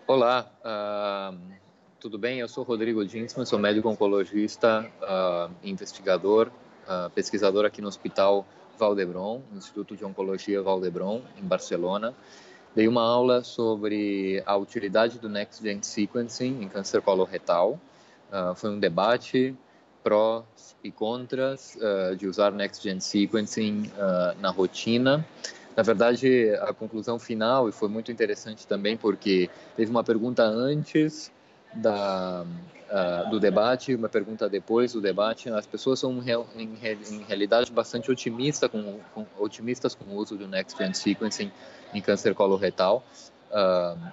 Olá, tudo bem? Eu sou Rodrigo Dinsman, sou médico oncologista, investigador, pesquisador aqui no Hospital Vall d'Hebron, Instituto de Oncologia Vall d'Hebron, em Barcelona. Dei uma aula sobre a utilidade do Next Gen Sequencing em câncer coloretal. Foi um debate prós e contras de usar Next Gen Sequencing na rotina. Na verdade, a conclusão final, e foi muito interessante também, porque teve uma pergunta antes do debate, uma pergunta depois do debate. As pessoas são, em realidade, bastante otimistas com o uso do Next Gen Sequencing em câncer coloretal,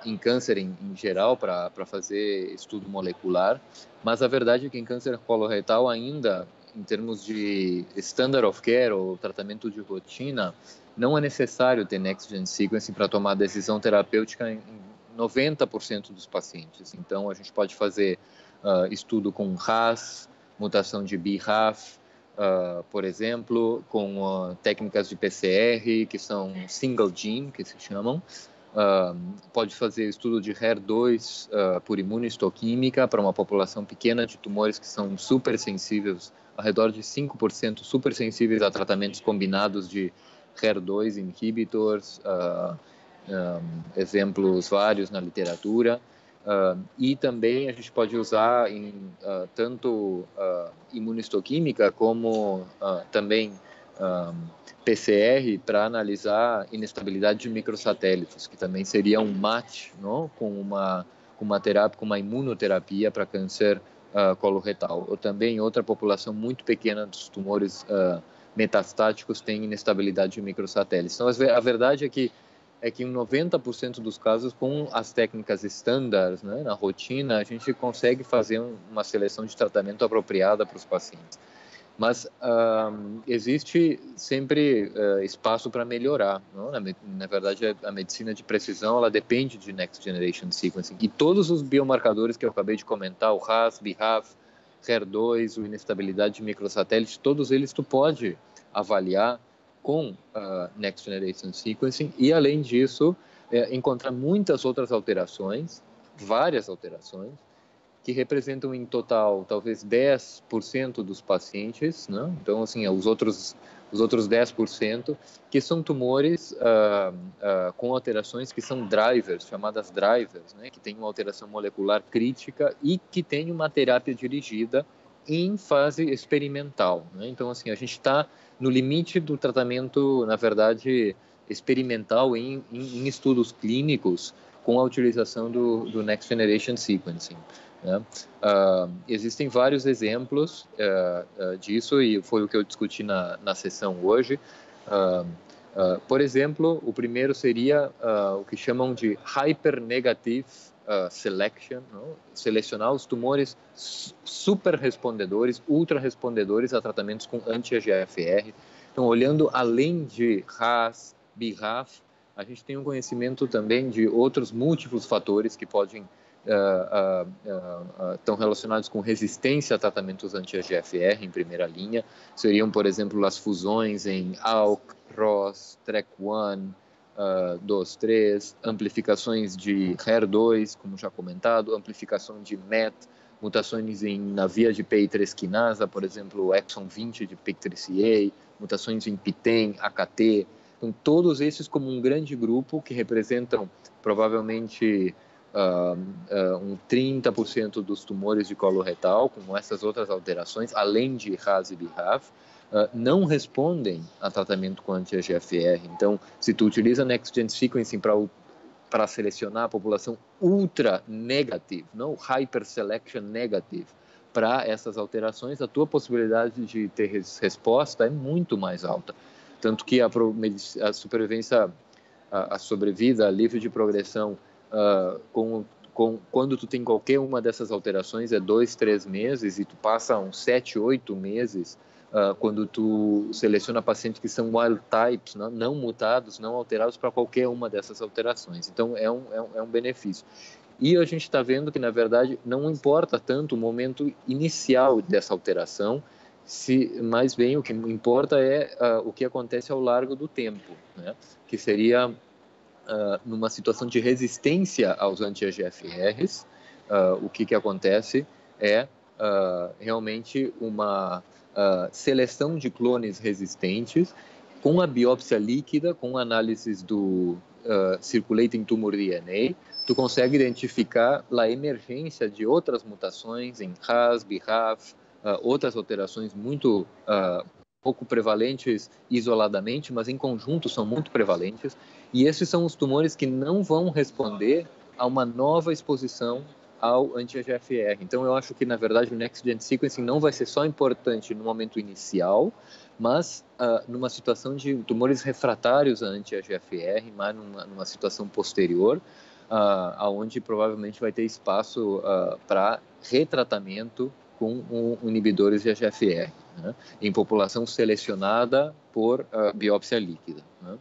em câncer em geral, para fazer estudo molecular. Mas a verdade é que em câncer coloretal ainda, em termos de standard of care, ou tratamento de rotina, não é necessário ter Next Gen Sequencing para tomar decisão terapêutica em 90% dos pacientes. Então, a gente pode fazer estudo com RAS, mutação de BRAF, por exemplo, com técnicas de PCR, que são single gene, que se chamam. Pode fazer estudo de HER2 por imunohistoquímica para uma população pequena de tumores que são super sensíveis, ao redor de 5% super sensíveis a tratamentos combinados de HER2 inhibitors, exemplos vários na literatura. E também a gente pode usar em tanto imunohistoquímica como também PCR para analisar inestabilidade de microsatélites, que também seria um match, não? com uma imunoterapia para câncer coloretal. Ou também outra população muito pequena dos tumores metastáticos tem inestabilidade de microsatélites. Então, a verdade é que em 90% dos casos, com as técnicas estándares, né, na rotina, a gente consegue fazer uma seleção de tratamento apropriada para os pacientes. Mas existe sempre espaço para melhorar. Não? Na verdade, a medicina de precisão ela depende de Next Generation Sequencing. E todos os biomarcadores que eu acabei de comentar, o RAS, BRAF, HER2, o inestabilidade de microsatélites, todos eles tu pode avaliar com Next Generation Sequencing. E, além disso, encontrar muitas outras alterações, várias alterações, que representam em total talvez 10% dos pacientes, né? Então, assim, os outros 10%, que são tumores com alterações que são drivers, chamadas drivers, né? Que têm uma alteração molecular crítica e que têm uma terapia dirigida em fase experimental, né? Então, assim, a gente está no limite do tratamento, na verdade, experimental em estudos clínicos com a utilização do Next Generation Sequencing. Né? Existem vários exemplos disso e foi o que eu discuti na sessão hoje. Por exemplo, o primeiro seria o que chamam de hyper-negative selection, não? Selecionar os tumores super respondedores, ultra respondedores a tratamentos com anti-EGFR. Então, olhando além de RAS, BRAF, a gente tem um conhecimento também de outros múltiplos fatores que podem estão relacionados com resistência a tratamentos anti-EGFR em primeira linha. Seriam, por exemplo, as fusões em ALK, ROS, TRK1, 2, 3, amplificações de HER2, como já comentado, amplificação de MET, mutações na via de PI3 quinasa, por exemplo, o exon 20 de PIK3CA, mutações em PTEN, AKT. Então, todos esses como um grande grupo que representam provavelmente um 30% dos tumores de colo retal, com essas outras alterações, além de RAS e BRAF, não respondem a tratamento com anti-EGFR. Então, se tu utiliza Next Gen Sequencing para selecionar a população ultra negative, não hyper selection negative, para essas alterações, a tua possibilidade de ter resposta é muito mais alta. Tanto que a sobrevivência, a sobrevida livre de progressão quando tu tem qualquer uma dessas alterações é 2, 3 meses e tu passa uns 7, 8 meses quando tu seleciona pacientes que são wild types, não mutados, não alterados para qualquer uma dessas alterações. Então, é um benefício. E a gente está vendo que, na verdade, não importa tanto o momento inicial dessa alteração, mais bem o que importa é o que acontece ao largo do tempo, né? Que seria numa situação de resistência aos anti-EGFRs, o que acontece é realmente uma seleção de clones resistentes com a biópsia líquida, com análises do circulating tumor DNA, tu consegue identificar a emergência de outras mutações em RAS, BRAF, outras alterações muito pouco prevalentes isoladamente, mas em conjunto são muito prevalentes, e esses são os tumores que não vão responder a uma nova exposição ao anti-EGFR. Então, eu acho que, na verdade, o Next-Gen Sequencing não vai ser só importante no momento inicial, mas numa situação de tumores refratários a anti-EGFR, mas numa situação posterior, onde provavelmente vai ter espaço para retratamento com inibidores de EGFR, né, em população selecionada por biópsia líquida, né.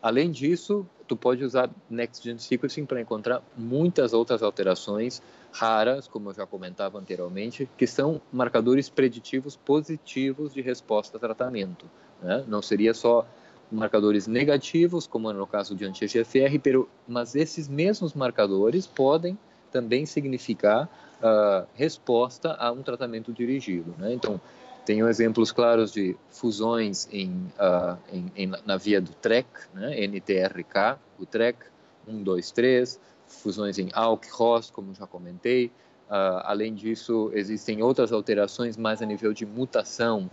Além disso, tu pode usar Next-Gen Sequencing para encontrar muitas outras alterações raras, como eu já comentava anteriormente, que são marcadores preditivos positivos de resposta a tratamento, né? Não seria só marcadores negativos, como no caso de anti-EGFR, mas esses mesmos marcadores podem também significar resposta a um tratamento dirigido, né? Então, tenho exemplos claros de fusões na via do TRK, né? NTRK, o TRK 1, 2, 3, fusões em ALK, ROS, como já comentei. Além disso, existem outras alterações mais a nível de mutação,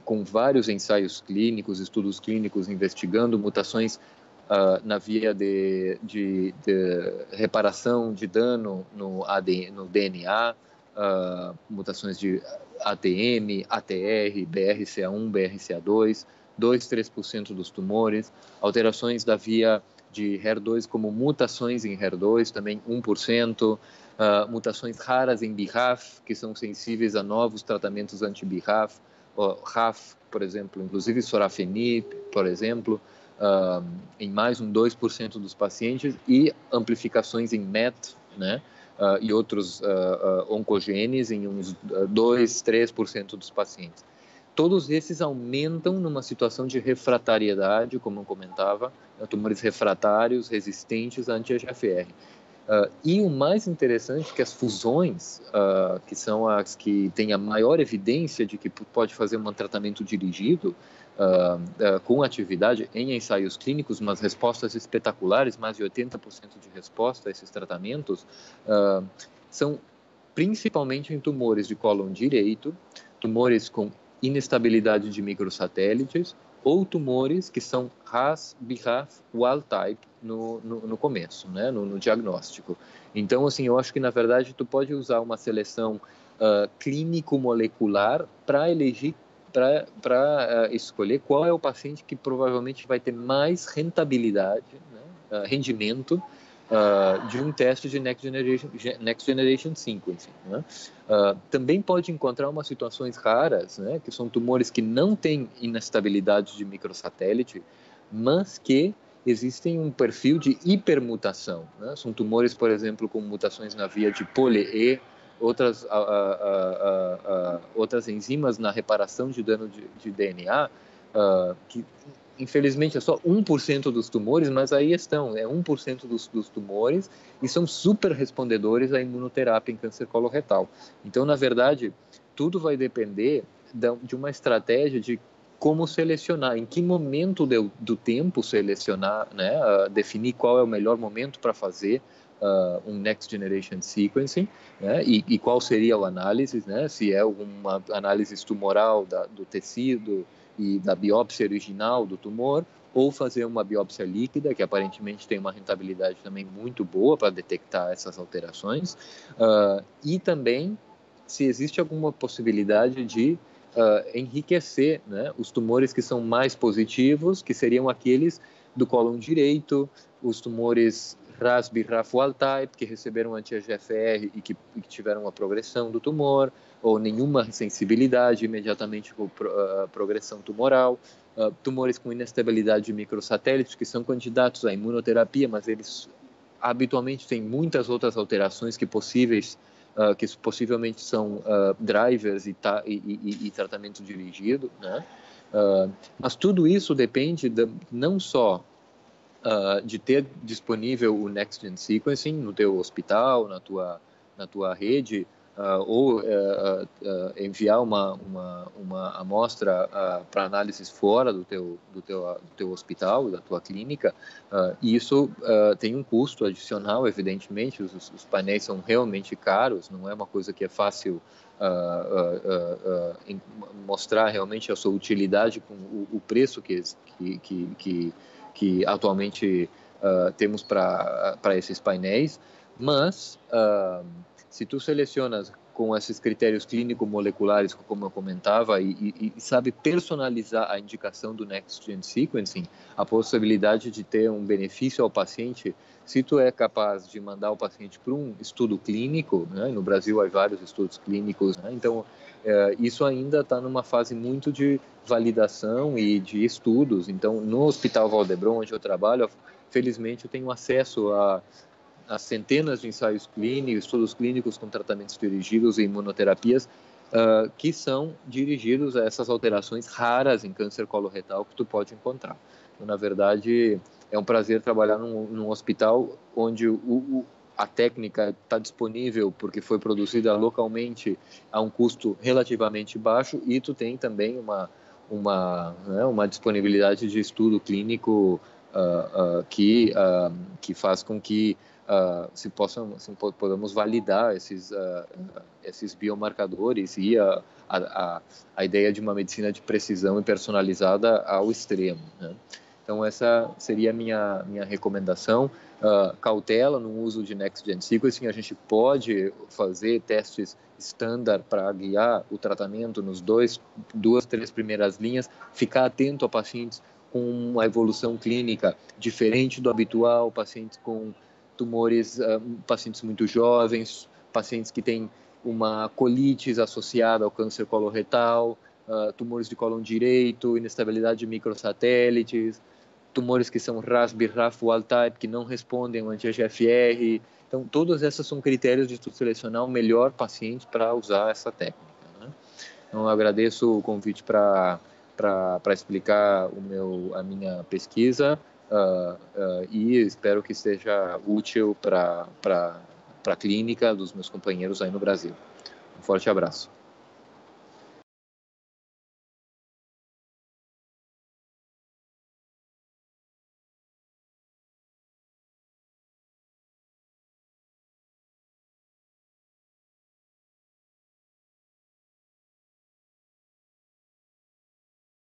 com vários ensaios clínicos, estudos clínicos investigando mutações na via de reparação de dano no DNA, mutações de ATM, ATR, BRCA1, BRCA2, 2-3% dos tumores, alterações da via de HER2 como mutações em HER2, também 1%, mutações raras em BRAF, que são sensíveis a novos tratamentos anti-BRAF, RAF, por exemplo, inclusive sorafenib, por exemplo, em mais 2% dos pacientes, e amplificações em MET, né? E outros oncogenes em uns 2-3% dos pacientes. Todos esses aumentam numa situação de refratariedade, como eu comentava, tumores refratários resistentes a anti-EGFR. E o mais interessante é que as fusões, que são as que têm a maior evidência de que pode fazer um tratamento dirigido, com atividade em ensaios clínicos, mas respostas espetaculares, mais de 80% de resposta a esses tratamentos, são principalmente em tumores de cólon direito, tumores com inestabilidade de microsatélites ou tumores que são RAS, BRAF, wild type no começo, né, no diagnóstico. Então, assim, eu acho que, na verdade, tu pode usar uma seleção clínico-molecular para escolher qual é o paciente que provavelmente vai ter mais rentabilidade, né, rendimento, de um teste de Next Generation Sequencing, né? Também pode encontrar umas situações raras, né, que são tumores que não têm inestabilidade de microsatélite, mas que existem um perfil de hipermutação, né? São tumores, por exemplo, com mutações na via de POLE-E, outras enzimas na reparação de dano de DNA, que infelizmente é só 1% dos tumores, mas aí estão, 1% dos tumores, e são super respondedores à imunoterapia em câncer coloretal. Então, na verdade, tudo vai depender de uma estratégia de como selecionar, em que momento do tempo selecionar, né, definir qual é o melhor momento para fazer um Next Generation Sequencing, né, e qual seria a análise, né, se é uma análise tumoral do tecido e da biópsia original do tumor, ou fazer uma biópsia líquida, que aparentemente tem uma rentabilidade também muito boa para detectar essas alterações, e também se existe alguma possibilidade de enriquecer, né, os tumores que são mais positivos, que seriam aqueles do cólon direito, os tumores RAS, BRAF, wild type, que receberam anti-EGFR e que tiveram uma progressão do tumor, ou nenhuma sensibilidade imediatamente com progressão tumoral, tumores com inestabilidade de microsatélites, que são candidatos à imunoterapia, mas eles habitualmente têm muitas outras alterações que possivelmente são drivers e tratamento dirigido, né? Mas tudo isso depende não só de ter disponível o Next Gen Sequencing no teu hospital, na tua rede, ou enviar uma amostra para análises fora do teu hospital, da tua clínica. E isso tem um custo adicional, evidentemente. Os painéis são realmente caros, não é uma coisa que é fácil mostrar realmente a sua utilidade com o preço que atualmente temos para esses painéis, mas se tu selecionas com esses critérios clínico-moleculares, como eu comentava, e sabe personalizar a indicação do Next Gen Sequencing, a possibilidade de ter um benefício ao paciente, se tu é capaz de mandar o paciente para um estudo clínico, né? No Brasil há vários estudos clínicos, né? Então isso ainda está numa fase muito de validação e de estudos. Então, no Hospital Vall d'Hebron, onde eu trabalho, felizmente eu tenho acesso a centenas de ensaios clínicos, estudos clínicos com tratamentos dirigidos e imunoterapias que são dirigidos a essas alterações raras em câncer coloretal que tu pode encontrar. Então, na verdade, é um prazer trabalhar num hospital onde a técnica está disponível porque foi produzida localmente a um custo relativamente baixo e tu tem também uma disponibilidade de estudo clínico que faz com que podamos validar esses biomarcadores e a ideia de uma medicina de precisão e personalizada ao extremo, né? Então, essa seria a minha recomendação. Cautela no uso de Next Gen Sequencing. A gente pode fazer testes estándar para guiar o tratamento nos duas, três primeiras linhas, ficar atento a pacientes com uma evolução clínica diferente do habitual, pacientes com tumores, pacientes muito jovens, pacientes que têm uma colites associada ao câncer coloretal, tumores de cólon direito, inestabilidade de microsatélites, tumores que são RAS, BRAF, wild-type, que não respondem ao anti-EGFR. Então, todos esses são critérios de tu selecionar o melhor paciente para usar essa técnica, né? Então, eu agradeço o convite para explicar a minha pesquisa e espero que seja útil para a clínica dos meus companheiros aí no Brasil. Um forte abraço.